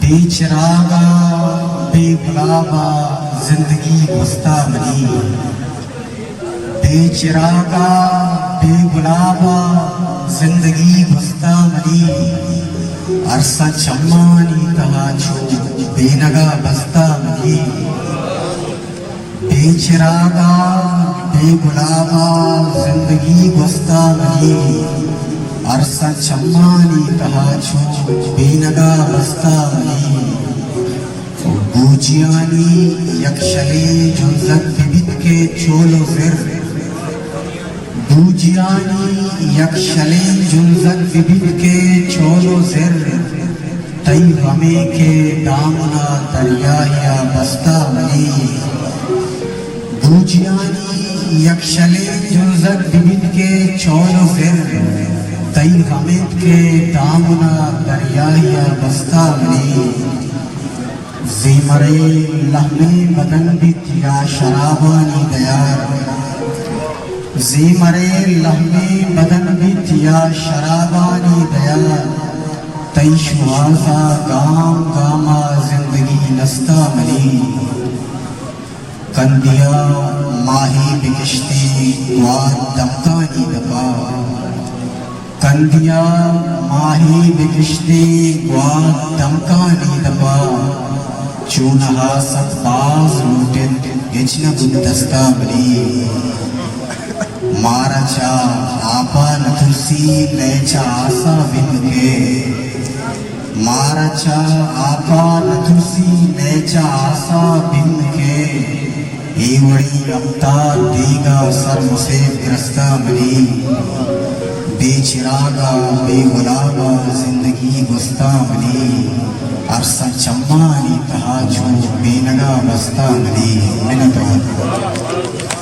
बेचरागा बेगुलाबा जिंदगी गुस्ता मनी, बेचरागा बेगुलाबा जिंदगी गुस्ता मनी, अरसा चम्मानी तहाचो बेनगा बस्ता मनी, बेचरागा बेगुलाबा जिंदगी गुस्ता मनी, अरसा चम्मानी तहाचो बेनगा बस्ता मनी, बूजियानी यक्षले जुल्जत बिबित के चोलो फिर, बूजियानी यक्षले जुल्जत बिबित के चोलो फिर, तई हमें के दामना दरिया बस्ता मनी, बूजियानी यक्षले जुल्जत बिबित के चोलो फिर, तई हमें के दामना दरिया बस्ता मनी, ज़ीमरे लहमे बदन भी थिया शराबानी दयार, ज़ीमरे लहमे बदन भी थिया शराबानी दयार, तई शुआज़ा गाम गामा जिंदगी नस्ता मनी, कंदिया माही बिकिश्ती वाद दमकानी दबा, कंदिया माही बिकिश्ती वाद दमकानी दबा, चूनहा सतबाज लूटिन गिचना गुलदस्ता बनी, माराचा आपा नथुसी लेचा आसा बिन के, माराचा आपा नथुसी लेचा आसा बिन के, एवड़ी अमता देगा सर मुसे ग्रस्ता बनी, बेचिरागा बेगुलाबा जिंदगी गुस्ता बनी, अरसा चम्मानी तहाचो बेनगा बस्ता मनी। मिन्नत।